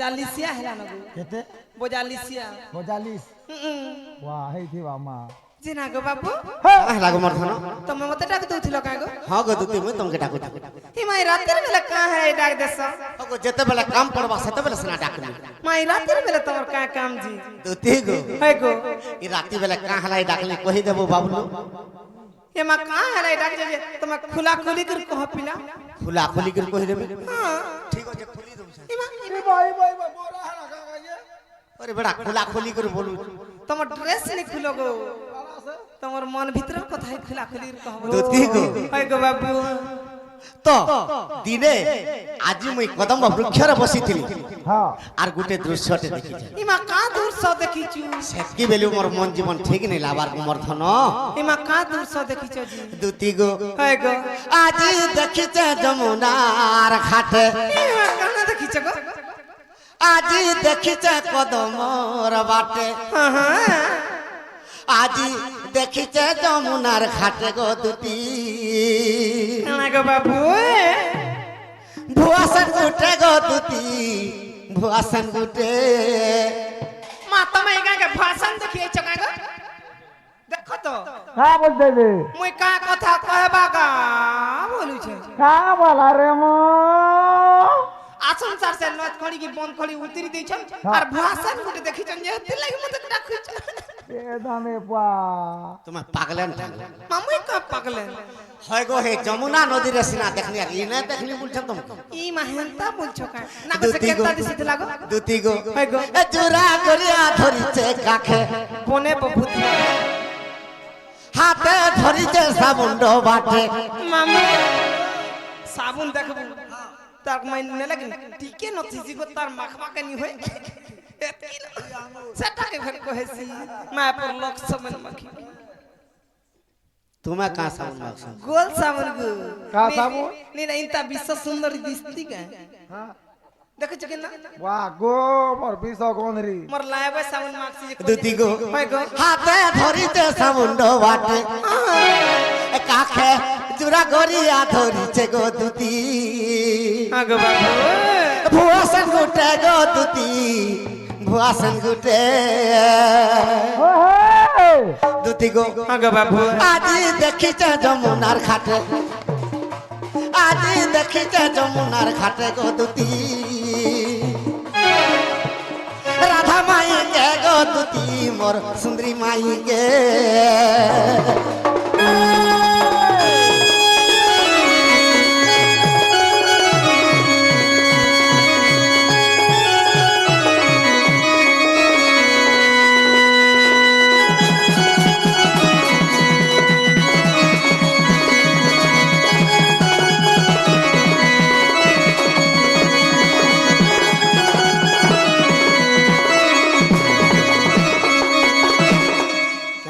42 ହେଲା নগো কেতে 42 ওয়া হেইথিবা মা জিনা গো বাবু ହେଲା ଗো ମୋର ଧନ তুমি মতে ডাক দଉছিল কা গো ହଁ ଗো ଦୁତି ମୁଇଁ ତମକେ ଡାକୁଛି ই মাই রাতের বেলা কা হে ডাক দেছ ହଁ ଗো ଯେତେବେଳେ କାମ ପଡବା ସେତେବେଳେ ସିନା ଡାକନି মাই রাতের বেলা তোমার কা কাম জি ଦୁତି ଗো হে গো ଇ ରାତି ବେଲେ କାଁ ହେଲା ଡାକଲି କହିଦେବୁ ବାବୁଲୁ এ মা কা হে ডাক যে তোমা খুলা খুলি করে কহ পিলা ଖୋଲା ଖୋଲି କରି କହିଦେବି হ্যাঁ ଠିକ ଅଛି ଖୋଲି ଦଉଛେ ই মা ভাই বোরা হালা কাকা আরে বেটা খোলা খোলি করে বলু তোমার ড্রেস নি খুলো গো তোমার মন ভিতর কথা খুলা খুলি কহ দুতি গো হে গো বাবু তো দিনে আজি মুই কদম্ব বৃক্ষরে বসিଥିଲି হ্যাঁ আর গুটে দৃশ্যতে দেখিছে ই মা কা দূর স দেখিছু সেতকি বেলু মোর মন জীবন ঠিক নেই লাবার মোর ধন ই মা কা দূর স দেখিছ জি দুতি গো হে গো আজি দেখিছে যমুনার ঘাটে ই মা কানা দেখিছ গো আজি দেখিছে কদমর বাটে হ্যাঁ হ্যাঁ আজি দেখিছে যমুনার ঘাটে গো দুতি কানা গো বাবু ভুয়াসন গুটে গো দুতি ভুয়াসন গুটে মা তুমি এখানে ভাষণ দেখিয়েছ কা গো দেখো তো কা বলতে রে মুই কা কথা কহবা গা বলুছে কা বলা রে মো আসন সার সে নথ খড়ি কি বন্ধ খড়ি উতরি দিছ আর ভাষণ গুটে দেখিছ যে তি লাগি মতে ডাকুছ এ দামে পা তোমার পাগলেন মামুই কা পাগলে হয় গো হে যমুনা নদীর সিনা দেখনি আর ইনে দেখনি বলছেন তুমি ই মাহেন্তা বলছ কা না কসে কেতা দিছিতে লাগো দুতি গো হয় গো এ জোড়া করিয়া ধরিছে কাখে বনে বহুত হাতে ধরিছে সাবুন্ড বাটে মামু সাবুন দেখবো তার মাইনে লাগে টিকে নথিছি গো তার মাখমাকে নি হয় সেটাকে ফের কহেছি মায়াপুর লোক সমান মাখি তুমি কা সাবুন মাখছ গোল সাবুন গো কা সাবুন? নি না ইনতা বিশ্ব সুন্দরী দিস্তি কা হ্যাঁ দেখছ কি না ওয়া গো মোর বিষ গন্ধরি মোর লাইবে সাবুন মাখছি যে দুতি গো হয় গো হাতে ধরিছে সাবুন্ড বাটে এ কাখে জোড়া করিয়া ধরিছে গো দুতি আগো বাবু ভুয়াসন গুটে গো দুতি ভুয়াসন গুটে ও হে দুতি গো আগো বাবু আজি দেখিছে যমুনার ঘাটে আজি দেখিছে যমুনার ঘাটে গো দুতি রাধা মাই গে গো দুতি মোর সুন্দরী মাই গে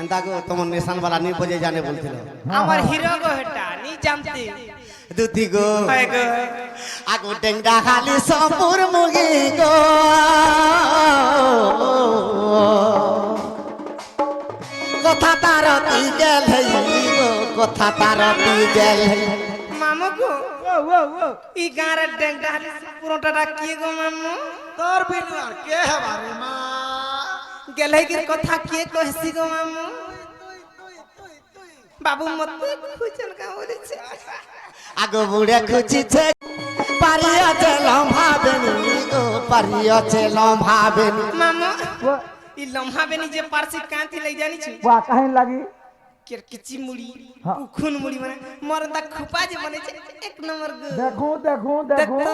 কেনতা গো তোমার নিশান वाला নি বজে জানে বলছিল আমার হিরো গো হেটা নি জানতে দুতি গো হয় গো আগো টেংডা খালি সম্পুর মুগি গো কথা তার তুই গেল গো কথা তার তুই গেল মামু গো ও ও ও ই গাঁরে ডেংটা হালি পুরোটা ডাকিয়ে গো মামু তোর বিনু আর কে হবারে মা গেলাই কি কথা কে কইছি গো মামু বাবু মত খুঁজল কা বলেছে আগো বুড়ে খুঁজিছে পারিয়াছে লম্ভাবেনি গো পারিয়াছে লম্ভাবেনি মামু ও ই লম্হা বেনি যে পারছি কাঁতি লই জানিছু ওয়া কাহিন লাগি কের কিচি মুড়ি হ্যাঁ। উখুন মুড়ি মানে মরদা খুপা যে বনেছে এক নম্বর গো দেখো দেখো দেখো দেখতো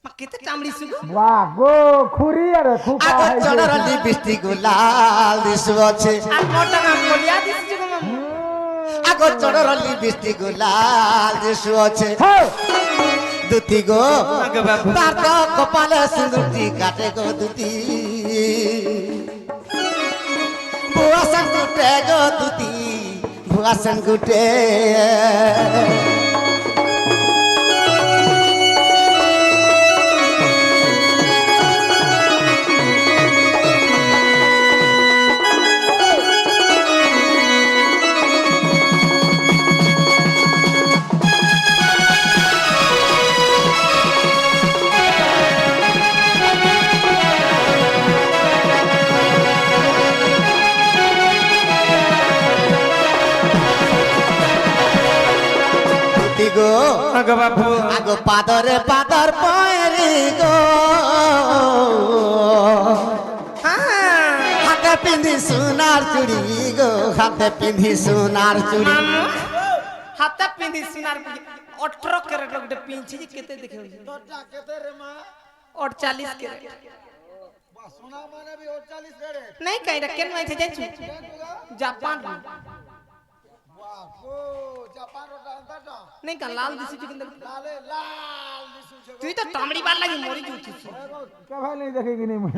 মা কেতে টামড়ি সুগো ওয়া গো খুরি আরে খুপা আগো হাই চড়র লিপস্টিক লাল দিশছে আর মোটা না কলিয়া দিছি গো মামু আগো চড়র লিপস্টিক লাল দিশছে হ্যাঁ দুতি গো আগো বাবু তার তো কপালে সিঁদুরটি কাটে গো দুতি ভুয়াসন গুটে গো দুতি ভুয়াসন গুটে আগো বাবু আগো পাদরে পাদর পয়রি গো হাতে পিন্ধি সোনার চুড়ি গো হাতে পিন্ধি সোনার চুড়ি মামু হাতে পিন্ধি সোনার 18 ক্যারেট গোটে পিঞ্ছি যে কেতে দেখে তোরটা কেতে রে মা 48 ক্যারেট বাহ সোনা মানে भी 48 करे नहीं कहीं रखेन में से जाइछु जापान वाह को जापान रो अंदर नहीं का लाल दिसु कि लाले लाल दिसु छे তুই তো তামড়ি বার লাগি মরি যাচ্ছিস के भाई नहीं देखेगी नहीं मैं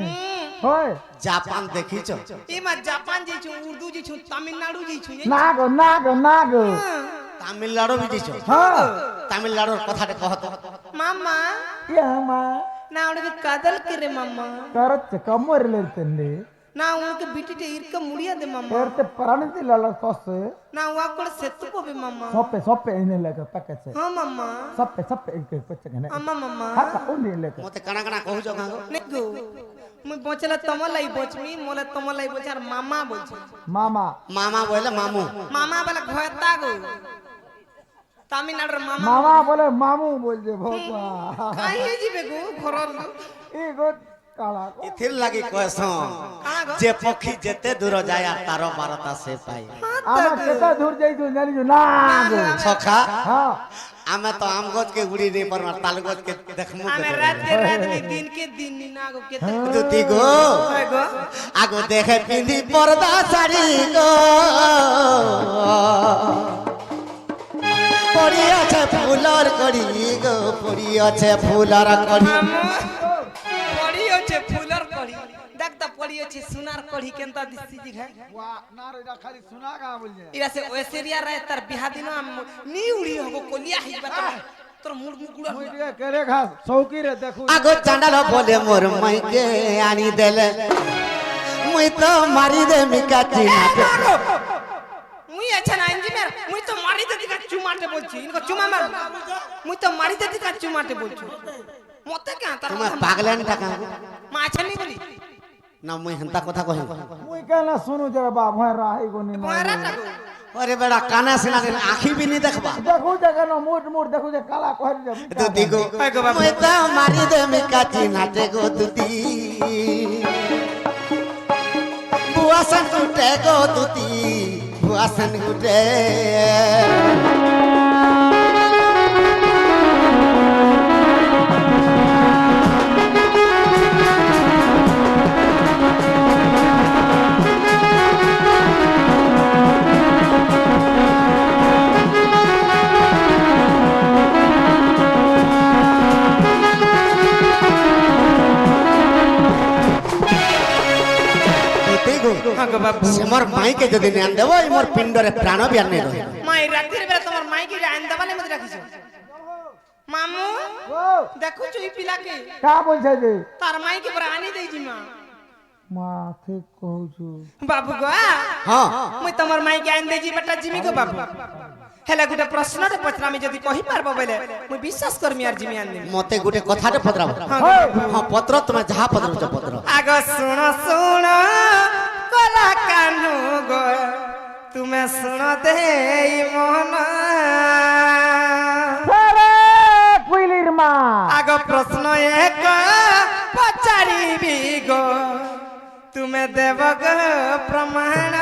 होय জাপান দেখিছ এই মা জাপান যাইछु উর্দু যাইछु তামিলনাড়ু যাইछु ना गो তামিলনাড়ু বি দিছ हां তামিলনাড়ুর কথাটা কহত মামা ये मां నా ఉడికి కదల్ కిరే మామా करत कमर लेतंడి నా ఉడికి బిటిటే ఇర్క ముడియదే మామా करते प्राणिति लाला सस నా వాకొడ సెత్తు పోబే మామా soppe ine leka packet హా మామా soppe इनके पचगने అమ్మ మామా हाका उन्नी लेके মতে কানা কানা কহুছ গাঙ্গো নেগো মুই বচলা তমলাই বচমি মোলে তমলাই বচার মামা বলছি मामा মামা বলে মামু মামা বলে ঘয়তা গো তামিলনাড়ুর মামা मामा बोले मामू बोल जे भोपा কাই হে जिबे गो ঘরর ई गो काला ইথির লাগি কয়স কানা গো যে পক্ষী যেতে দূর যায় আর তার বারতা সে পাই आमा केता दूर जाई जो जानी जो ना गो সখা हां আমি তো আম গছ কে উড়ি নেই পারমা তাল গছ কে দেখমু আমি রাত के दिन के दिन नी ना गो केते দুতি গো হয় গো আগো দেখে পিন্ধি পর্দা শাড়ি গো পড়ি আছে ফুলর কড়ি গো পড়ি আছে ফুলর কড়ি পড়ি হচ্ছে ফুলর কড়ি দেখ তা পড়ি হচ্ছে সোনার কড়ি কেনতা দিছি জি হ্যাঁ वाह ना रे खाली सुना का बोल जे ইরা সে ওয়েসেরিয়া রে তার বিহা দিন নি উড়ি হবো কলিয়া হিবা তোর মুড় মুগুড়া मुई दिए करे खास चौकी रे देखू আগো চান্ডাল বলে মোর মাইকে আনি দেলে মুই তো মারি দে মিকাচি না মুই আচ্ছা না ইঞ্জিনিয়ার মুই তো মারি দে দিকা চুমাতে বলছি ইনকো চুমা মার মুই তো মারি দে দিকা চুমাতে বলছি মতে কে তার তোমার পাগলেন টাকা মা আচ্ছা নি বলি না মুই হেনতা কথা কহি मुई कहना सुनु जरा बा भय राही गो नी পয়রা টাকো আরে বেড়া কানা সিনা দিন আখি বি নি দেখবা देखू जगह न मोट देखू जे काला कहर जे দুতি গো মুই তো মারি দে মিকাচি নাটে গো দুতি বুয়াসন গুটে গো দুতি বুয়াসন গুটে হ্যাঁ গো বাবু সে মোর মাইকে যদি আন দেব এই মোর পিণ্ডরে প্রাণ বি আনি রই মাই রাতের বেলা তোমার মাইকে আইন দেবালে মধ্যে রাখিছো মামু ओ দেখুছো এই পিলাকে का बोल छे जे তার মাইকে পরে আনি দেইছি মা माथे कहू छु বাবু গো হ্যাঁ মুই তোমার মাইকে আইন দেইছি বেটা জিমি গো বাবু হেলা গুটা প্রশ্নতে পচরামি যদি কহি পারবো বলে মুই বিশ্বাস করমি আর জিমি আনি মতে গুটে কথাতে পত্রাব होय হ্যাঁ পত্র তুমি যাহা পত্রছ পত্র আগ শুন শুন কলা কানু গো তুমি শুন দেই মন अरे कुइलिर मा আগ প্রশ্ন এক পচারিবি গো তুমি দেব গো প্রমাণ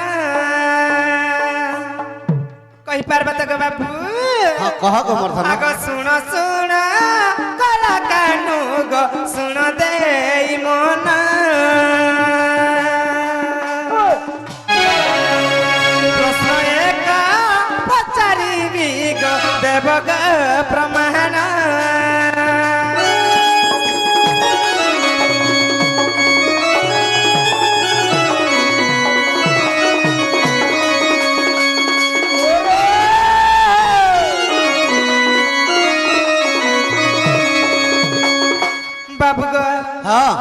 কহি পারবা তো গো বাবু হ্যাঁ কহ গো মোর ধন আগ শুন শুন কলা কানু গো শুন দেই মন প্রশ্ন এক পচারিবি গো দেব গো প্রমাণ বাবু গো হ্যাঁ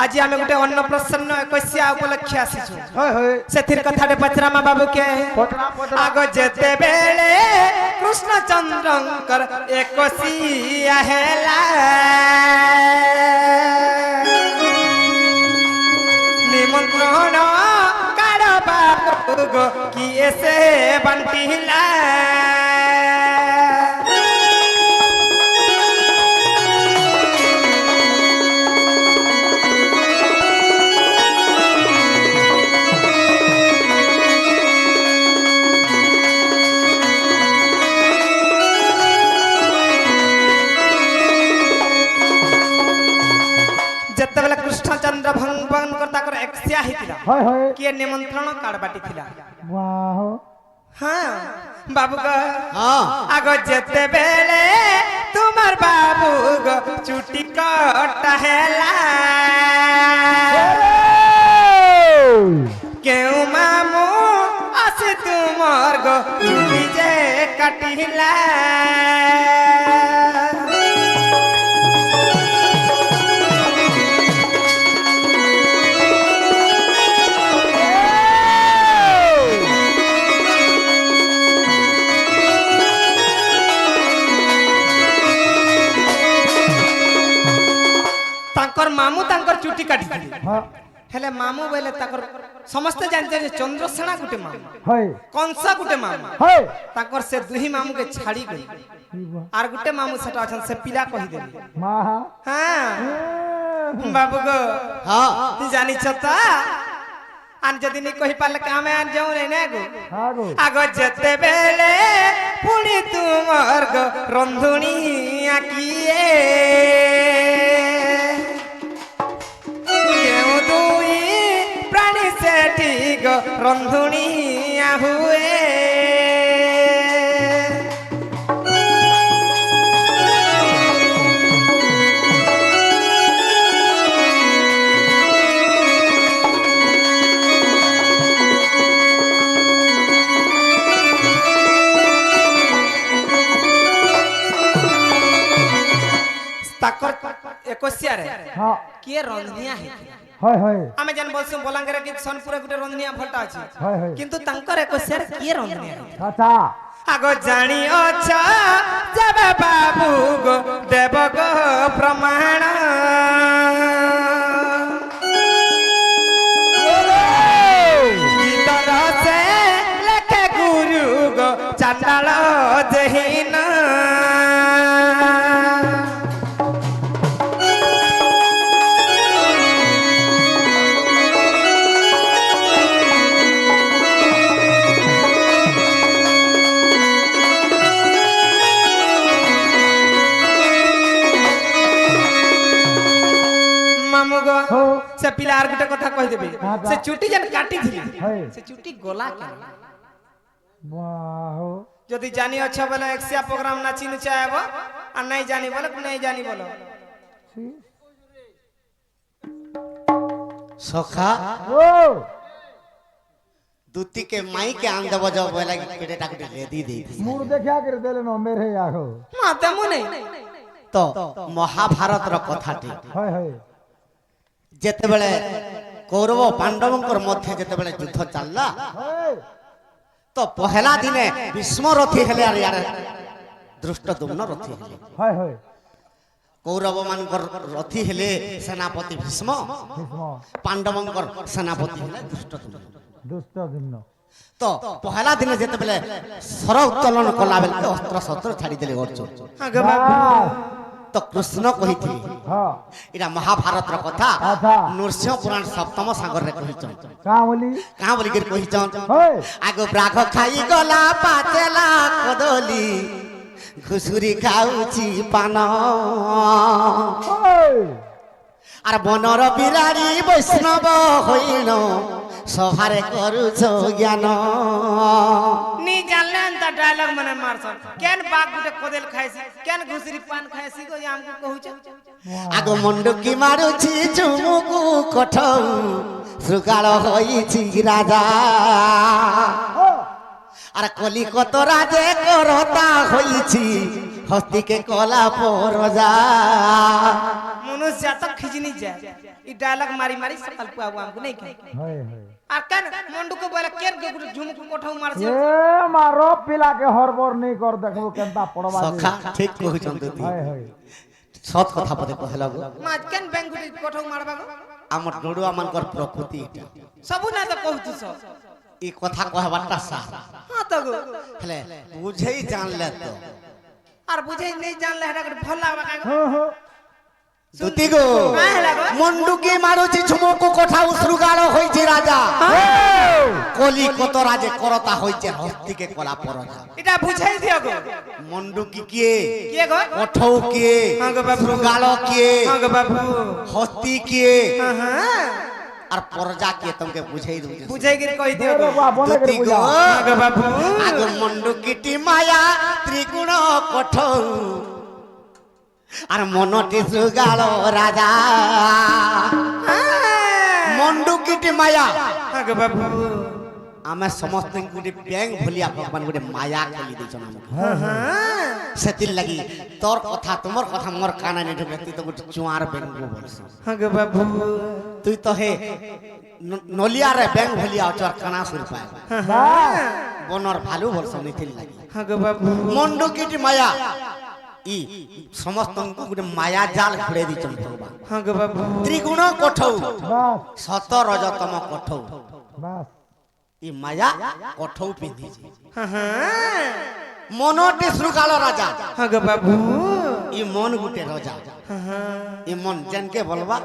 আজি আমি গোটে অন্ন প্রসন্ন কইসিয়া উপলক্ষে আসিছু होय होय সেথির কথাটে পচরামা বাবুকে पटना पटना আগ যেতে বেলে কৃষ্ণ চন্দ্রঙ্কর একসিয়া হেলা নিমন্ত্রণ কাড় বাবু গো কিয়ে সে বান্টিলা एक्सिया हितिला হয় হয় किए निमंत्रण कार्ड बाटी थिला বাহ हाँ बाबू गो हाँ आग जेते बेले तुम्हार बाबू गो चुटी कटा हेला क्यों मामू आसे तुमार गो चुटी जे काटिला तांकर मामू तांकर चुटी काटी হ্যাঁ हेले मामू बोले ताकर समस्त जानते जे चंद्रसेना गुटे मामू হয় कंसा गुटे मामू হয় ताकर से दुही मामू के छाड़ी गई आर गुटे मामू सेटा अछन से पिला कहि देली মা हां बाबू गो हाँ तू जानी छता आन जदी नि कहि पाले कामे आन जाऊ रे ने गो আগো आगो जेते बेले पुणी तुमर गो रंधुनी आकिए केउ दुई प्राणी सेठी गो रंधुनी हुए ताकर एकसिया रे হ্যাঁ किए रंधनिया है হয় হয় आमे जन बोलसु बलांगरे कि सोनपुर गुटे रंधनिया भल्टा अछि হয় হয় किंतु तांकर एकसिया रे किए रंधनिया है আচ্ছা आगो जानी अच्छा जब बाबू गो देव गो प्रमाण गीतर से लेखे गुरु गो चंडाल जहीन मामू गो हो से पिलार गुटे कथा कहि देबे हाँ, से चुटी जन काटी थिली হয় से चुटी गोला के বাহ যদি জানি अच्छा बोले एक्सिया प्रोग्राम नाची नुचाएबो आ नहीं जानी बोले नहीं जानी बोलो सखा ও दूती के माई के आन देव जब बोला कि पेटे टाकटे ले दी दे মুড় দেখা করে দেলে ন মেরে আগো माते मुने तो महाभारत रो कथाटी হয় হয় जेतेबेले कौरव पांडवंकर मध्य जेतेबेले युद्ध चलला হয় तो पहला दिने भीष्म रथी हेले आर यार दृष्टद्युम्न रथी हेले হয় হয় कौरव मानकर रथी हेले सेनापति भीष्म ভীষ্ম पांडवंकर सेनापति हेले दृष्टद्युम्न দুষ্ট দিন तो पहला दिन जेतेबेले सर उत्तोलन कला बेले अस्त्र शस्त्र छाड़ी देले अर्जुन आगे बाबू तो कृष्ण कहिथि হ্যাঁ इरा महाभारत रो कथा अच्छा। नृसिंह पुराण सप्तम सागर रे कहिचन কা বলি कहाँ बोली कर कहिचन হয় आगो ब्राघ खाई गला पातेला कदली घुसुरी खाउची पान হয় आर बनर बिरारी वैष्णव होइन सभारे करुछ ज्ञान नी जानले त डायलॉग मने मारसन केन बाग गुटे कोदेल खाइसी केन घुसरी पान खाइसी को हमको कहूछ आगो मंडुकी मारुची चुमुकु कठौ श्रुगाल होइछि राजा आर कलिकत राजे करता होइछि हस्ती के कला परजा मनुष्य तक खिजनी जाए ई डायलॉग मारी मारी सकल पुआ हमको नहीं कहे হয় হয় आ केन मंडू को बोला केन के गुटे झुमक कोठाऊ मारसी এ মারো পিলাকে হরবর নেই কর দেখবো কেনতা পড়বা सखा ठीक कहछन दीदी হয় হয় सत कथा पते कहला गो माज केन बैंक गुटे कोठाऊ मारबा गो हमर डोडुआ मानकर प्रकृति इटा सबु ना तो कहू तू सब ई कथा कहबाटा सा हां तो गो हेले बुझै जान ले तो आर बुझे नहीं जानले हेडा गुटे भल लागबा का হ্যাঁ হ্যাঁ दुती गो का हेला गो मंडुकी मारुची झुमुकु कठा उसरुगाल होइछि राजा कली कत राजे करता होइছে हस्ती के कला परजा इटा बुझाई दियो गो मंडुकी किए के गो कठौ किए हाँ गो बाबू। उसरुगाल किए हां गो बाबू हस्ती किए हां আর পরজা কে তোমাকে বুঝাই দউছে বুঝাই গিয়ে কই দিও রে বাবা বলে করে বুঝা গো বাবু আগ মন্ডুকিটি মায়া ত্রিগুণ কঠৌ আর মনটি সুগাল রাজা মন্ডুকিটি মায়া গো বাবু ଆମେ ସମସ୍ତଙ୍କୁ ଗୋଟେ ବ୍ୟାଙ୍କ ଭଳିଆ ଭଗବାନ ଗୋଟେ ମାୟା ଖେଳି ଦେଇଛନ୍ ଆମକୁ ସେଥିର୍ ଲାଗି ତୋର କଥା ତୁମର କଥା ମୋର କାନା ନେଇ ଢୁକେ ତୁଇ ତ ଗୋଟେ ଚୁଆର ବ୍ୟାଙ୍କ ବୋଲସ ଗো ବାବୁ ତୁଇ ତ ହେ ନଲିଆରେ ବ୍ୟାଙ୍କ ଭଳିଆ ଅଚର କାନା ସୁର ପାଏ ବନର ଭାଲୁ ବୋଲସ ନିଥିଲ୍ ଲାଗି ଗো ବାବୁ ମଣ୍ଡୁକିଟି ମାୟା ଇ ସମସ୍ତଙ୍କୁ ଗୋଟେ ମାୟା ଜାଲ ଘୁରେଇ ଦେଇଛନ୍ ଭଗବାନ ଗো ବାବୁ ତ୍ରିଗୁଣ କଠଉ বাস ସତ ରଜତମ କଠଉ বাস ଇ ମାୟା କଠଉ ପିନ୍ଧିଛି মনটি শৃগাল রাজা গো বাবু ই মন গুটে রাজা ই মন জেনকে বলবা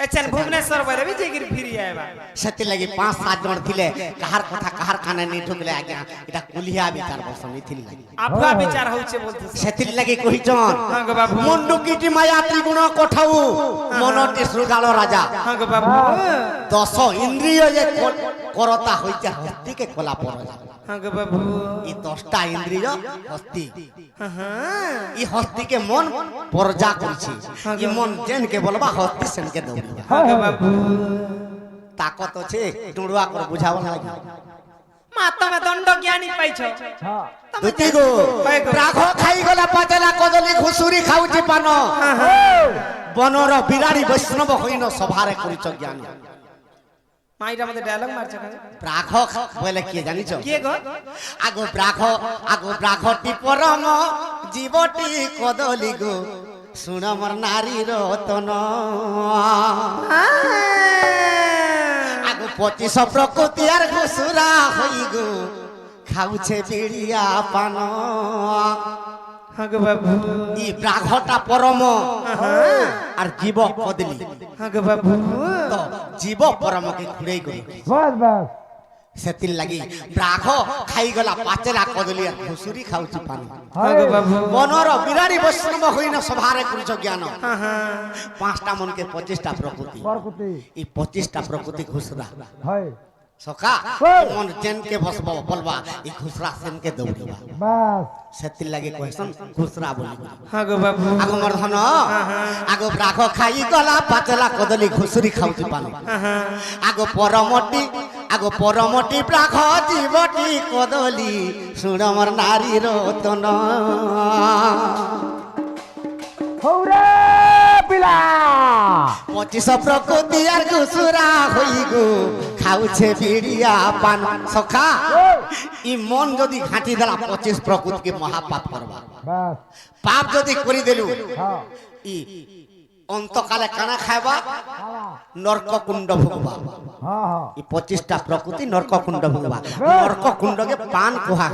এচেন ভুবনেশ্বর বলে বি যেগির ফিরি আইবা সেতি লাগি 5-7 জন থিলে কাহার কথা কাহার কানে নি ঢুকলে আজ্ঞা এটা কুলিয়া বিচার বসন থিলি লাগি আফুয়া বিচার হচ্ছে বলতেছ সেতি লাগি কহিছন গো বাবু মন্ডুকিটি মায়া ত্রিগুণ কঠাউ মনটি শৃগাল রাজা গো বাবু 10 ইন্দ্রিয় যে করতা হইছে হস্তিকে কলা পরজা গো বাবু ই 10টা ইন্দ্রিয় হস্তি ই হস্তিকে মন পরজা করছে ই মন জেনকে বলবা হস্তি সেনকে দৌড়িবা গো বাবু তাকত আছে টুড়ুয়া করে বুঝাব লাগি মা তুমি দণ্ড জ্ঞানী পাইছ হ্যাঁ দুতি গো রাঘ খাই গলা পাতলা কদলি ঘুসুরি খাউছি পান বনর বিরাড়ি বৈষ্ণব হইন সভারে করিছ জ্ঞান মাইরা মধ্যে ডায়লগ মারছ কেন ব্রাঘ বলে কি জানিছ কে গো আগো ব্রাঘটি পরম জীবটি কদলি গো শুণ মর নারী রতন আগো 25 প্রকৃতি আর ঘুসুরা হই গো খাউছে বিড়িয়া পান গো বাবু ই ব্রাঘটা পরম আর জীব কদলি গো বাবু তো জীব পরমকে ঘুরেই গো বাস বাস সেতির লাগি ব্রাঘ খাইগলা পাচেলা কদলি আর ঘুসুরি খাউছি পান গো বাবু বনর বিরাড়ি বৈষ্ণব হইন সভারে করিছ জ্ঞান 5টা মনকে 25টা প্রকৃতি বরকুতি এই 25টা প্রকৃতি ঘুসরা হয় সখা মন জেনকে বসব বলবা এই ঘুসরা সেনকে দৌড়িবা বাস সেতির লাগি কইছন ঘুসরা বলি গো বাবু আগো মর্ধন আগো ব্রাঘ খাই গলা পাচলা কদলি ঘুসুরি খাউছি পান আগো পরমটি ব্রাঘ জীবটি কদলি শুণ মর নারী রতন হৌরে পিলা 25 প্রকৃতি আর ঘুসুরা হই গো খাউছে বিড়িয়া পান সখা ই মন যদি ঘাঁটি দেলা 25 প্রকৃতিকে মহাপাপ করবা বাস পাপ যদি করি দেলু হ্যাঁ ই অন্তকালে কানা খাইবা নরক কুণ্ড ভুগবা হ্যাঁ হ্যাঁ ই 25টা প্রকৃতি নরক কুণ্ড ভুগবা নরক কুণ্ডকে পান কুহা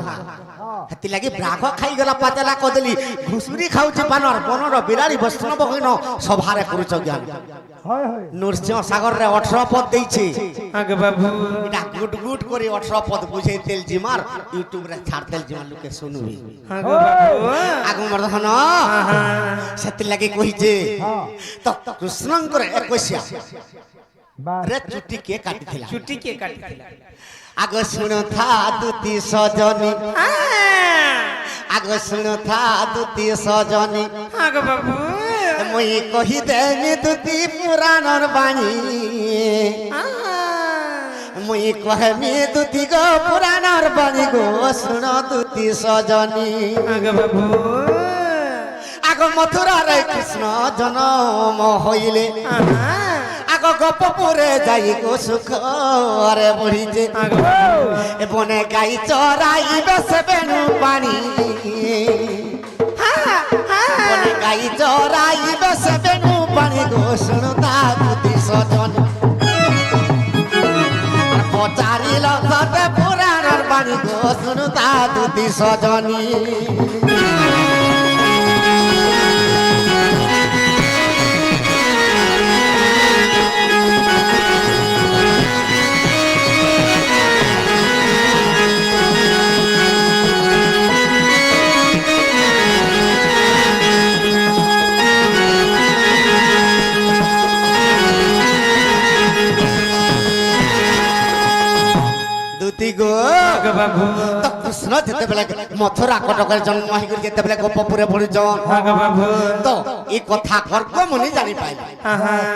হেতি লাগি ব্রাঘ খাই গলা পাতলা কদলি ঘুসুরি খাউছে পানর বনর বিরাড়ি বৈষ্ণব হইন সভারে করুছ জ্ঞান হয় হয় নরসিংহ সাগর রে 18 পদ দেইছে গো বাবু এটা গুট গুট করে 18 পদ বুঝাই তেল জিমার ইউটিউব রে ছাড় তেল জিমার লোকে শুনবি গো বাবু আগু মর্ধন সেতি লাগি কইছে তো কৃষ্ণঙ্কর 21 বাস রে চুটি কে কাটিছিলা ছুটি কে কাটিছিল আগো শুনো থা দুতি সজনী আগো শুনো থা দুতি সজনী গো বাবু মুই কহি দেমি দুতি পুরাণর বাণী মুই কহমি দুতি গো পুরাণর বাণী গো শুনো দুতি সজনী গো বাবু আগো মথুরারে কৃষ্ণ জনম হইলে আগো গোপপুরে যাই গো সুখরে বহিছে এ বনে গাই চরাইবে সে বেনু পানি বনে গাই চরাইবে সে বেনু পানি গো শুনো তা দুতি সজন পচারিল সতে পুরাণর বাণী গো শুনো তা দুতি সজনী আগে বাবু তো কৃষ্ণ যেতেবেলে মথুরা কটকের জন্ম হয়ে যেতেবেলে গোপপুরে পড়িছন আগে বাবু তো এই কথা গর্গমুনি জানি পাইলে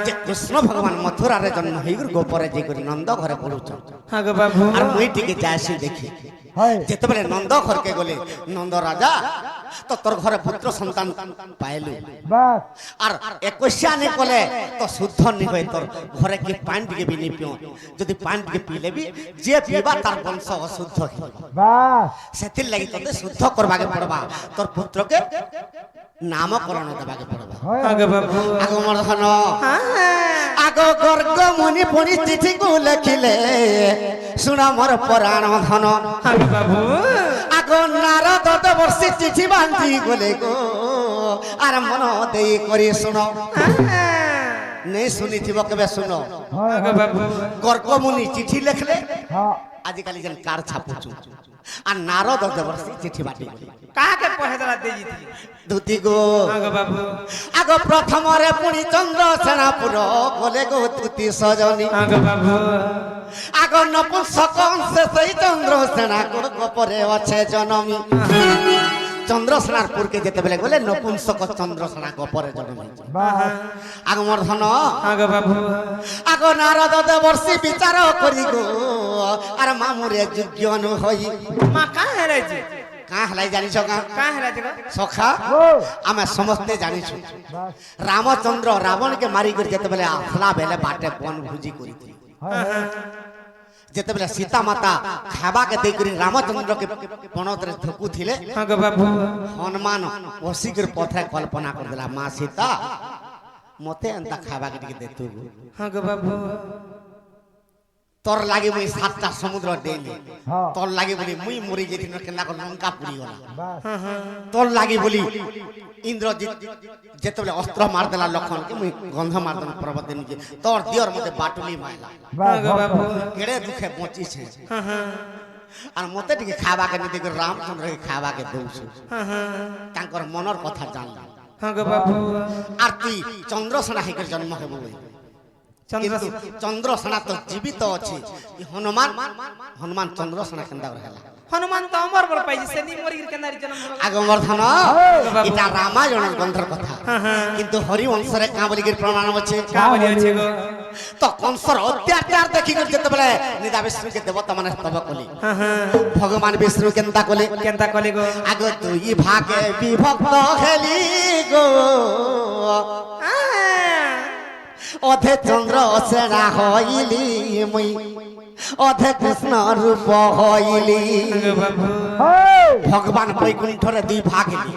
যে কৃষ্ণ ভগবান মথুরারে জন্ম হয়ে গোপরে যে করে নন্দ ঘরে পড়ুছন আগে বাবু আর মুই টিকে যাইছি দেখি হয় যেতেবেলে নন্দ ঘরকে গলে নন্দ রাজা তো তোর ঘরে পুত্র সন্তান পাইলু বাস আর 21 আনে কলে তো শুদ্ধ নি হয়ে তোর ঘরে কি পানি টিকে বি নি পিও যদি পানি টিকে পিলে বি যে পিবা তার বংশ অশুদ্ধ হইবা বাস সেতির লাগি তোতে শুদ্ধ করবাকে পড়বা তোর পুত্রকে নামকরণ দেবাকে পড়বা হয় আগে বাবু আগমর্ধন আগ গর্গ মুনি পুনি চিঠি কু লেখিলে শুনা মোর পরাণ ধন আগে বাবু আগ নারদ দেবর্ষি চিঠি বান্ধি গলে গো আর মন দেই করি শুন নেই শুনিথিব কেবে শুন হয় আগে বাবু গর্গ মুনি চিঠি লেখলে হ্যাঁ আজিকালি যেন কার ছাপুছু আর নারদ দেবর্ষি চিঠি বাটি কাকে পহে দেলা দেইতি ধুতি গো আগে বাবু আগ প্রথমরে পুনি চন্দ্র সেনাপুর বলে গো তুতি সজনী আগে বাবু আগ নপুংসক অংশে সেই চন্দ্র সেনা গোপরে আছে জনমী চন্দ্রসেনারপুরকে যেতেবেলে গেলে নপুংসক চন্দ্রসেনা গোপরে জনমী বাস আগমর্ধন আগে বাবু আগ নারদ দেবর্ষি বিচার করি গো আর মামুরে যোগ্য নু হই মা কা হেরাইছে কাঁ হেলাই জানিছ কাঁ কা হেরাইছে গো সখা ও আমি সমস্তে জানিছু বাস রামচন্দ্র রাবণকে মারি করে যেতেবেলে আসলা বেলে বাটে বনভোজি করিছিল হয় হয় যেতেবেলে সীতা মাতা খাবাকে দেই করি রামচন্দ্রকে বনতরে ঢুকুଥିଲେ আগে বাবু হনুমান বসিকর পথে কল্পনা করদেলা মা সীতা মতে এন্তা খাবাকে টিকে দেতু আগে বাবু তোর লাগি মুই 7টা সমুদ্র ডেলি হ্যাঁ তোর লাগি বলি মুই মরি যেদিন কেনা লঙ্কা পুরি গলা বাস তোর লাগি বলি ইন্দ্রজিৎ যেতেবেলে অস্ত্র মার দেলা লক্ষণকে মুই গন্ধ মারদন পর্বত নিজে তোর দিওর মধ্যে বাটুলি মাইলা বাস আগে বাবু কেড়ে দুঃখে বঁচিছে আর মতে টিকে খাবাকে নিতে করে রামচন্দ্রকে খাবাকে দৌছু তাঙ্কর মনর কথা জানলাম আগে বাবু আর তুই চন্দ্রসেনা হেকের জন্ম হেব চন্দ্র কিন্তু চন্দ্রসেনা তো জীবিত আছে ই হনুমান চন্দ্রসেনা কেন্দা হেলা হনুমান তো অমর বড় পাইছে সেনি মরি কেনারি জন্ম হলো আগমর্ধন এটা রামায়ণের গ্রন্থের কথা কিন্তু হরিবংশরে কাঁ বলি প্রমাণ আছে কা বলি আছে গো তো কংসর অত্যাচার দেখি করে যেতেবেলে নিদা বিষ্ণুকে দেবতা মানে স্তব কলি ভগবান বিষ্ণু কেন্দা কলে কেনতা কলি গো আগ দুই ভাগে বিভক্ত হেলি গো অধে চন্দ্র সেনা হইলি মুই অধে কৃষ্ণ রূপ হইলি আগে বাবু হয় ভগবান বৈকুণ্ঠরে দুই ভাগ হেলি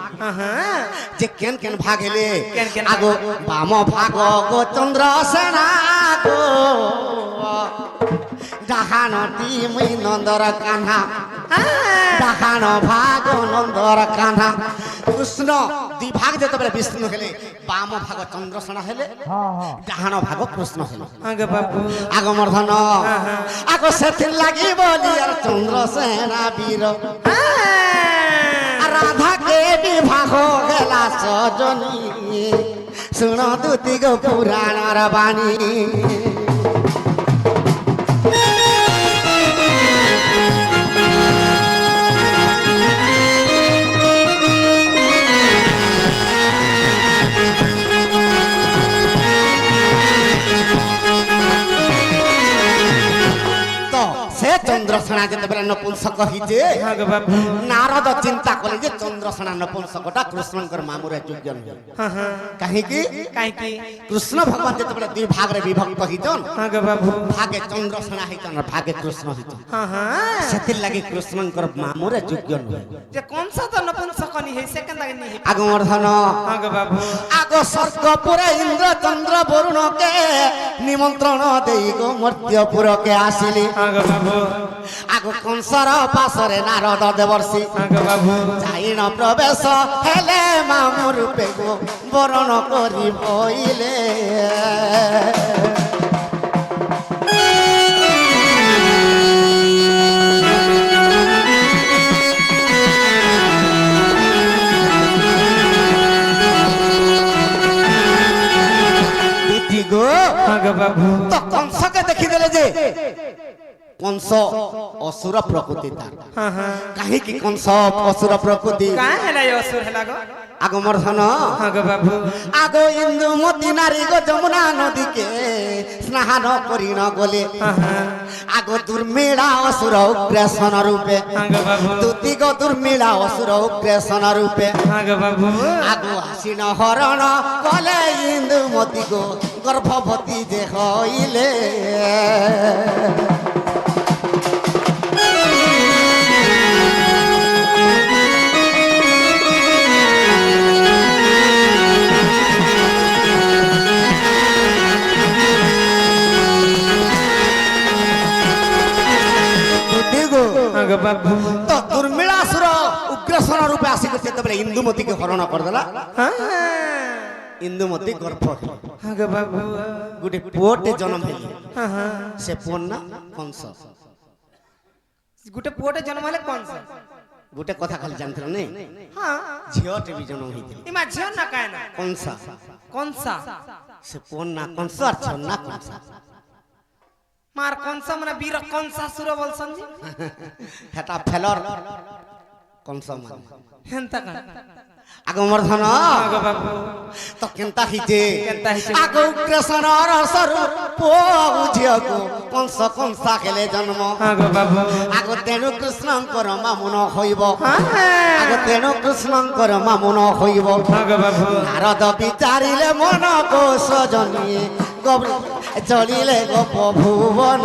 যে কেন কেন ভাগ হেলে কেন কেন আগো বাম ভাগ গো চন্দ্র সেনা গো ডাহানটি মুই নন্দর কান্হা ডাহান ভাগ নন্দর কান্হা কৃষ্ণ দুই ভাগ যেতেবেলে বিষ্ণু হেলে বাম ভাগ চন্দ্রসেনা হেলে হ্যাঁ হ্যাঁ ডাহান ভাগ কৃষ্ণ হেলে আগে বাবু আগমর্ধন আগ সেথির লাগি বলি আর চন্দ্রসেনা বীর রাধাকে বিবাহ গেলা সজনী শুণ দুতি গো পুরাণর বাণী তো সে চন্দ্রসেনা যেতেবেলে নপুংসক হইছে আগে বাবু নারদ চিন্তা কলে যে চন্দ্রসেনা নপুংসকটা কৃষ্ণঙ্কর মামুরে যোগ্য নহে কাহিকি কাইকি কৃষ্ণ ভগবান যেতেবেলে দুই ভাগরে বিভক্ত হইছন আগে বাবু ভাগে চন্দ্রসেনা হইছন আর ভাগে কৃষ্ণ হইছন হ্যাঁ সেতির লাগি কৃষ্ণঙ্কর মামুরে যোগ্য নহে যে কোন সা তো নপুংসকনি হে সেকেন্ড লাগে নি আগমর্ধন আগে বাবু আগ স্বর্গপুরে ইন্দ্র চন্দ্র বরুণকে নিমন্ত্রণ দেই গো মর্ত্যপুরকে আসিলি আগে বাবু আগ কংসর পাশরে নারদ দেবর্ষি আগে বাবু যাইন প্রবেশ হেলে মামু রূপে গো বরণ করি বইলে দিদি গো আগে বাবু তো কংসকে দেখি দিলে যে কংস অসুর প্রকৃতি তার হ্যাঁ হ্যাঁ কাহিকি কংস অসুর প্রকৃতি কাঁ হেলা এই অসুর হেলা গো আগ মর্ধন হ্যাঁ গো বাবু আগ ইন্দুমতি নারী গো যমুনা নদীকে স্নান করি ন গলে আগ দুর্মিলা অসুর উগ্রেসন রূপে হ্যাঁ গো বাবু তুতি গো দুর্মিলা অসুর উগ্রেসন রূপে হ্যাঁ গো বাবু আগ আসিন হরণ কলে ইন্দুমতি গো গর্ভবতী যে হইলে হ্যাঁ গো বাবু তো দুর্মিলাসুর উগ্রসন রূপে আসিকি যেতবে ইন্দুমতিকে হরণ করদেলা হ্যাঁ ইন্দুমতি গর্ভ হ্যাঁ গো বাবু গোটে পুଅଟେ জন্ম হেলি হ্যাঁ হ্যাঁ সে পুଅর না কংস গোটে পুଅଟେ জন্ম হেলে কংস গোটে কথা খালি জানিছিল নে হ্যাঁ ঝিଅଟେ ବି জন্ম হইছিল ইমা ঝিও না কায় না কংসা কংসা সে পুଅর না কংস আর ঝিଅর না কংসা মার কংসা মানে বীর কংসাসুর বলছন জি হেটা ফেলর কংস মানে হেনতা কাঁ আগ মর্ধন হ্যাঁ গো বাবু তো কেনতা হিচে কেনতা হিচে? আগ উগ্রসনর স্বরূপ পুଅ ঝিଅକୁ কংস কংসা খেলে জন্ম হ্যাঁ গো বাবু আগ তেণু কৃষ্ণଙ୍କର মামুন হইব হ্যাঁ আগ তেণু কৃষ্ণଙ୍କର মামুন হইব হ্যাঁ গো বাবু নারদ বিচারিলে মন কোষ জনিয়ে চলিলে গোপ ভুবন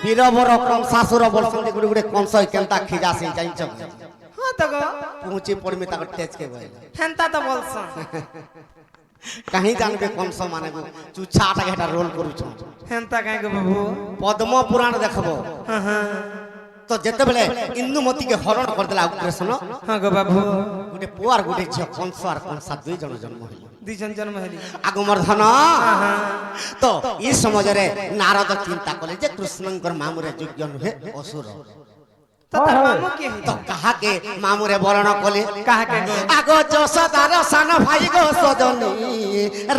বীরবর কংসাসুর বলছেন গুড়ি গুড়ি কংস কেনতা খিজাসি জানিছ হ্যাঁ তো গো পৌঁছি পড়মি তাকে তেজ কে বলে হেনতা তো বলছন কাহি জানবে কংস মানে চুচ্ছাটাকে এটা রোল করুছ হেনতা কাঁ গো বাবু পদ্ম পুরাণ দেখব হ্যাঁ হ্যাঁ তো যেতেবেলে ইন্দুমতিকে হরণ করদেলা উগ্রসন হ্যাঁ গো বাবু গোটে পুଅ আর গোটে ঝিଅ কংস আর কংসা দুই জন জন্ম হইল দুইজন জন্ম হেলি আগমর্ধন তো এই সমাজরে নারদ চিন্তা কলে যে কৃষ্ণঙ্কর মামুরে যোগ্য নুহে অসুর তো তার মামু কি তো কাহাকে মামুরে বরণ কলে কাহাকে গো আগ যশোদার সান ভাই গো সজনী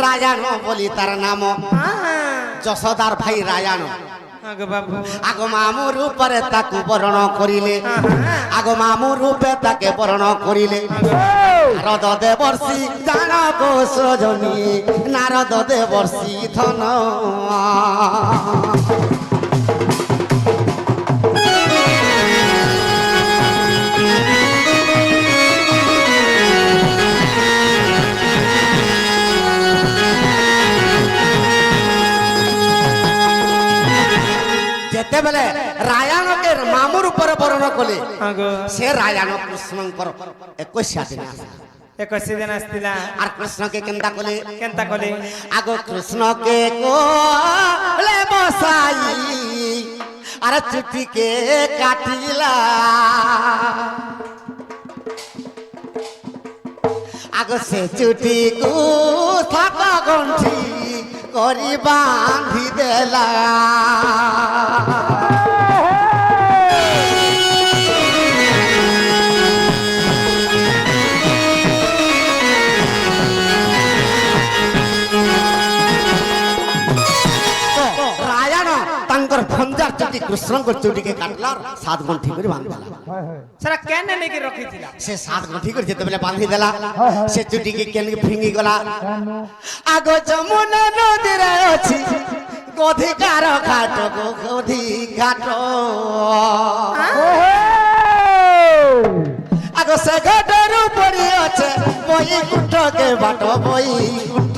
রাজান বলি তার নাম হ্যাঁ হ্যাঁ যশোদার ভাই রাজান হ্যাঁ গো বাবু আগ মামু রূপরে তাকে বরণ করিলে আগ মামু রূপে তাকে বরণ করিলে নারদ দেবর্ষি জান গো সজনী নারদ দেবর্ষি ধন যেতেবেলে রায়ানকে মামুর উপরে বরণ কলে হ্যাঁ গো সে রায়ান কৃষ্ণঙ্কর 21 দিন আসে 21 দিন আসতিলা আর কৃষ্ণকে কেনতা কলে কেনতা কলে আগ কৃষ্ণকে কোলে বসাই আর চুটিকে কাটিলা আগ সে চুটিকু থাকা গণ্ঠি করি বাঁধি দেলা ভঞ্জার চুটি কৃষ্ণঙ্কর চুটিকে কাটলা 7 গণ্ঠি করে বাঁধিলা সেটা কেন নেকি রখিছিলা সে 7 গণ্ঠি করে যেতেবেলে বাঁধি দেলা সে চুটিকে কেন ফিঙ্গি গলা আগ যমুনা নদীরে ଅଛି গধিকার ঘাট গো গধি ঘাট আগ সে ঘাটর পড়ি আছে বৈকুণ্ঠকে বাট বৈকুণ্ঠ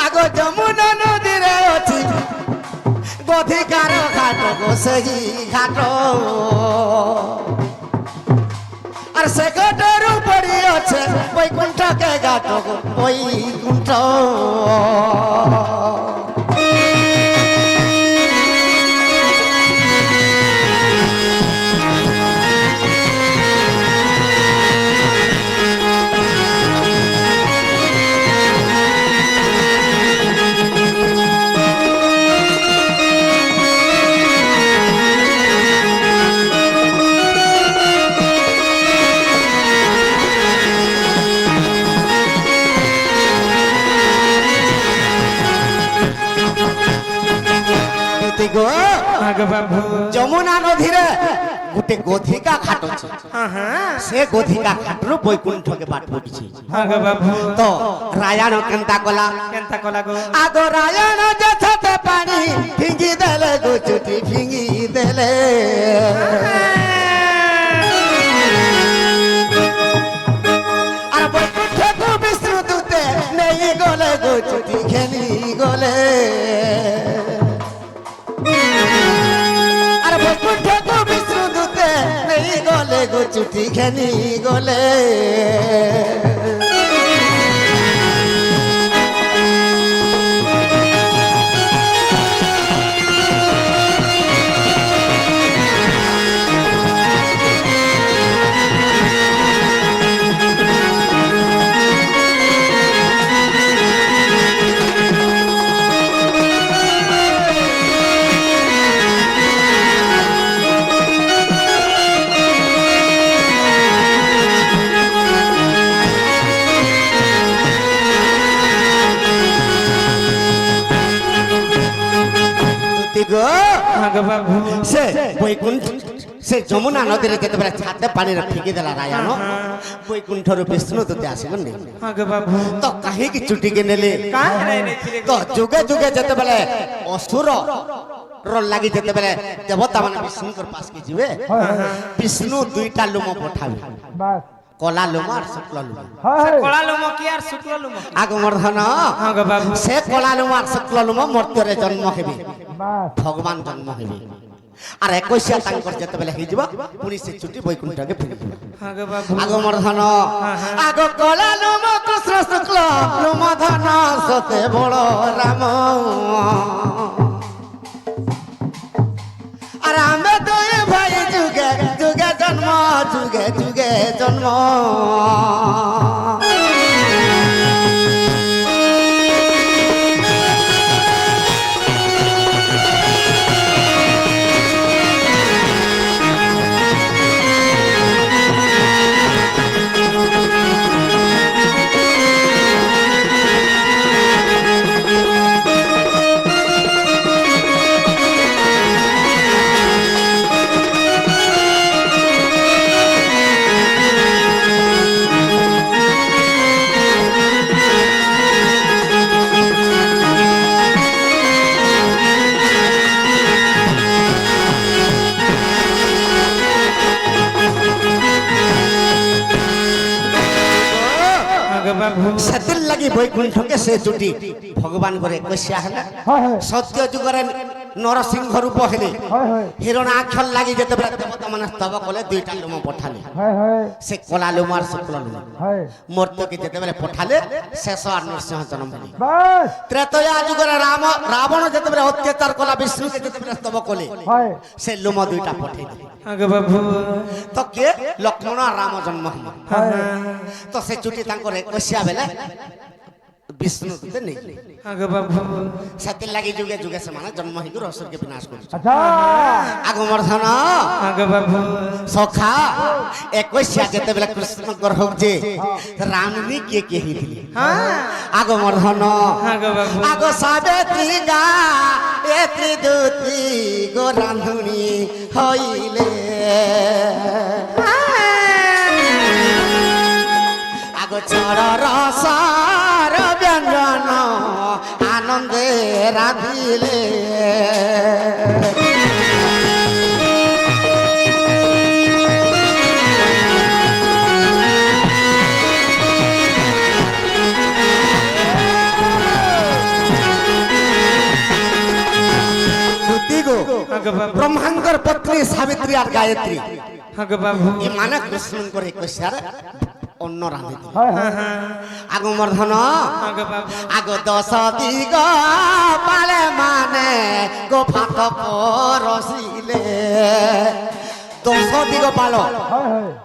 আগ যমুনা নদীরে ଅଛି গধিকার ঘাট গো সেই ঘাট আর সে ঘাটর পড়ি আছে বৈকুণ্ঠকে ঘাট গো বৈকুণ্ঠ আগে বাবু যমুনা নদীরে গোটে গোধিকা ঘাট আছে হ্যাঁ হ্যাঁ সে গোধিকা ঘাটরু বৈকুণ্ঠকে বাট পড়িছে আগে বাবু তো রায়ণ কেনতা কলা কেনতা কলা গো আগ রায়ণ যথাতে পানি ফিঙ্গি দেলে গো চুটি ফিঙ্গি দেলে আর বৈকুণ্ঠকে বিষ্ণু দূতে নেই গলে গো চুটি খেলি গলে আর বৈকুণ্ঠকে বিষ্ণু দূতে নেই গলে গো চুটি খেলি গলে আগে বাবু সে বৈকুণ্ঠ সে যমুনা নদীরে যেতেবেলে ছাতে পানিরে ফিকি দেলা রায়ণ বৈকুণ্ঠর বিষ্ণু দূতে আসিলেন আগে বাবু তো কাহিকি চুটিকে নেলে কাহে নেছিলে তো যুগে যুগে যেতেবেলে অসুর লাগি যেতেবেলে দেবতা মানে বিষ্ণুর পাশকে যাবে বিষ্ণু দুইটা লোম পঠাবে বাস কলা লোম আর শুক্ল লোম হয় কলা লোম কি আর শুক্ল লোম কি আগমর্ধন আগে বাবু সে কলা লোম আর শুক্ল লোম মর্ত্যরে জন্ম হেবে বাস ভগবান জন্ম হেবে আর 21 তাঙ্কর যেতেবেলে হইଯିব পুনি সে চুটি বৈকুণ্ঠকে ফিরে যাবে আগে বাবু আগমর্ধন আগ কলা লোম কৃষ্ণ শুক্ল লোম ধন সতে বড় রাম আর আমি দুই ভাই যুগে যুগে জন্ম যুগে যুগে জন্ম সেদিন লাগি বৈকুণ্ঠকে সে জুটি ভগবান করে 21 হেলে হয় সত্য যুগরে নরসিংহ রূপ হেলে হয় হয় হিরণাক্ষর লাগি যেতে দেবতা মানে স্তব কলে দুইটা লোম পঠালে হয় সে কলা লোম আর শুক্ল লোম হয় মর্ত্যকে যেতেবেলে পঠালে শেষ আর নরসিংহ জন্ম হলে বাস ত্রেতয়া যুগরে রাবণ যেতেবেলে অত্যাচার কলা বিষ্ণুকে যেতেবেলে স্তব কলে হয় সে লোম দুইটা পঠাই দিলে আগে বাবু তো কে লক্ষ্মণ আর রাম জন্ম হল তো সে চুটি তাঙ্কর 21 বেলে বিষ্ণু দূতে নেই আগে বাবু সেতির লাগি যুগে যুগে সে জন্ম হইকি অসুরকে বিনাশ করছে আচ্ছা আগমর্ধন আগে বাবু সখা 21 যেতেবেলে কৃষ্ণঙ্কর হোক যে রামনি কে কে হইতিলে আগমর্ধন আগে বাবু আগ সাবিত্রী গা এত্রি দুতি গো রান্ধুনি হইলে আগ চর রসার ব্যঞ্জন আনন্দে রাধিলে আগে বাবু ব্রহ্মাঙ্গর পত্নী সাবিত্রী আর গায়ত্রী আগে বাবু এই মানে কৃষ্ণঙ্কর 21 আর অন্য রাধে হয় আগমর্ধন আগে বাবু আগ 10 দিগ পালে মানে গোফাত পরশিলে 10 দিগ পাল হয়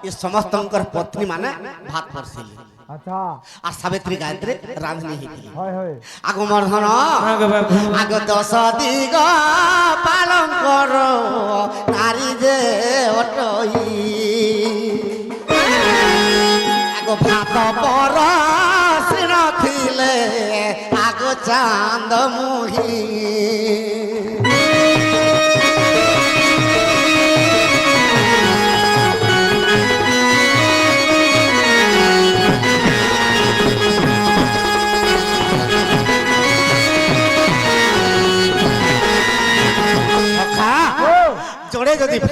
এই সমস্তঙ্কর পত্নী মানে ভাত পরশিলে আচ্ছা আর সাবিত্রী গায়ত্রী রাধনী হইতিলে হয় আগমর্ধন আগে বাবু আগ 10 দিগ পালন কর নারী যে অটই আগ ভাত পরশিন থিলে আগ চাঁদ মুহি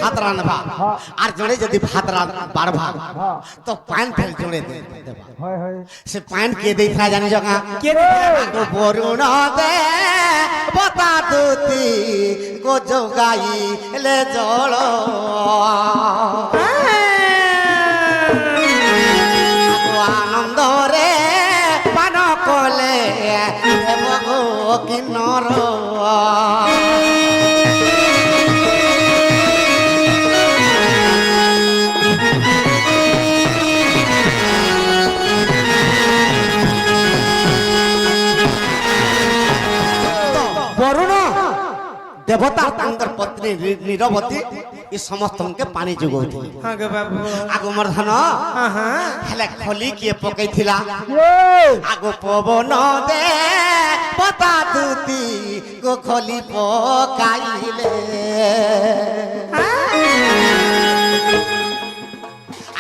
ভাত রাঁধবা হ্যাঁ। আর জনে যদি ভাত বাড়বা হ্যাঁ। তো পান ফেল জনে দেবা হয় হয় সে পান কে দেইথা জানি জগা কে দিছে? আগো বরুণ দে বতা দুতি গো যোগাইলে জল আগো আনন্দরে পান কলে দেব গো কিন্নর বরুণ দেবতা তাঙ্কর পত্নী নীরবতী এ সমস্তকে পানি যোগাউଥିଲେ হ্যাঁ গো বাবু আগো মর্ধন হ্যাঁ হ্যাঁ হেলে খলি কিଏ পকাইଥିଲା এই, আগো পবন দে পতা দুতি গো খলি পকাইলে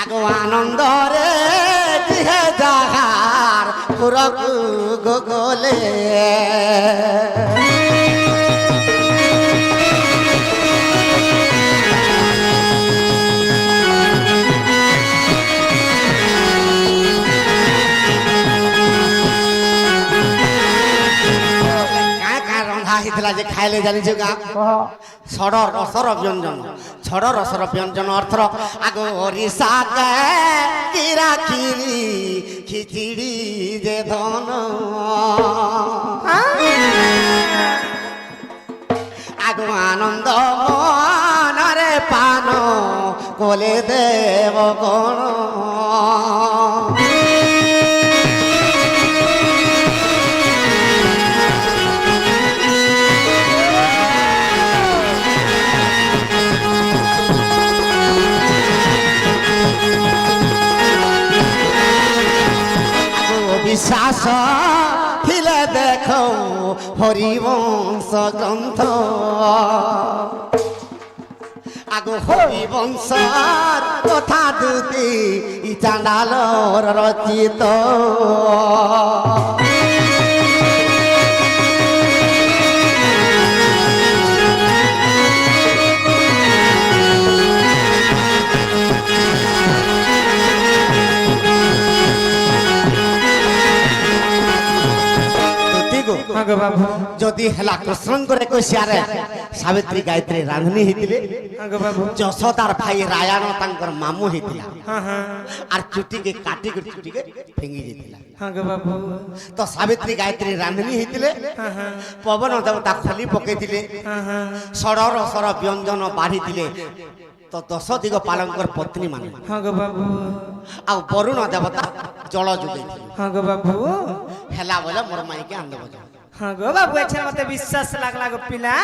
আগো আনন্দরে দিহে যাহার পুরকু গো গলে ହେଇଥିଲା ଯେ ଖାଇଲେ ଜାଣିଛୁ ଗା କହ ଛଡ଼ ରସର ବ୍ୟଞ୍ଜନ ଛଡ଼ ରସର ବ୍ୟଞ୍ଜନ ଅର୍ଥର ଆଗ ଓରିଶା କିରା କ୍ଷୀରି ଖିଚିଡ଼ି ଯେ ଧନ আগ আনন্দ মনরে পান কোলে দেব গণ বিশ্বাস থিলে দেখ হরিবংশ গ্রন্থ আগ হরিবংশর কথা দুতি ই চাণ্ডালর রচিত হ্যাঁ গো বাবু যদি হেলা কৃষ্ণঙ্কর একুশিয়ারে সাবিত্রী গায়ত্রী রাঁধুনি হইতিলে হ্যাঁ গো বাবু যশোদার ভাই রায়াণ তাঙ্কর মামু হইতিলা হ্যাঁ হ্যাঁ আর চুটিকে কাটিকে চুটিকে ভেঙে যেতিলা হ্যাঁ গো বাবু তো সাবিত্রী গায়ত্রী রাঁধুনি হইতিলে হ্যাঁ হ্যাঁ পবন দেবতা খলি পকাইতিলে হ্যাঁ হ্যাঁ ষড় রসর ব্যঞ্জন বাঢ়িতিলে তো দশ দিগ পালঙ্কর পত্নী মানে হ্যাঁ গো বাবু ଆଉ ବରୁଣ ଦେବତା ଜଳ ଯୋଗେଇଥିଲେ হ্যাঁ গো বাবু ହେଲା ବୋଲେ ମୋର ମାଇକି ଆଣିଦେବ ଜଳ হ্যাঁ গো বাবু এছাড়া মতে বিশ্বাস লাগলা গো পিলা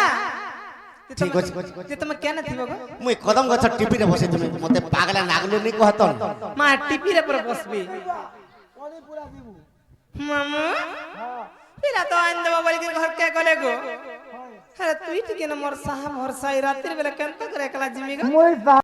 ଠିକ ଅଛି যে তুমি কেন থিব গো ମୁଇଁ କଦମ ଗଛ ଟିପିରେ ବସିଥିଲି ମତେ ପାଗଲା ନାଗଲୁନି କହତନ মা টিপিরে পরে বসবি মামু পিলা তো আইন দেব বলি ঘর কে গলে গো আরে তুই ঠিক না মোর সাহা ভরসা রাত্রি বেলা কেন করে একলা জিমি গো মুই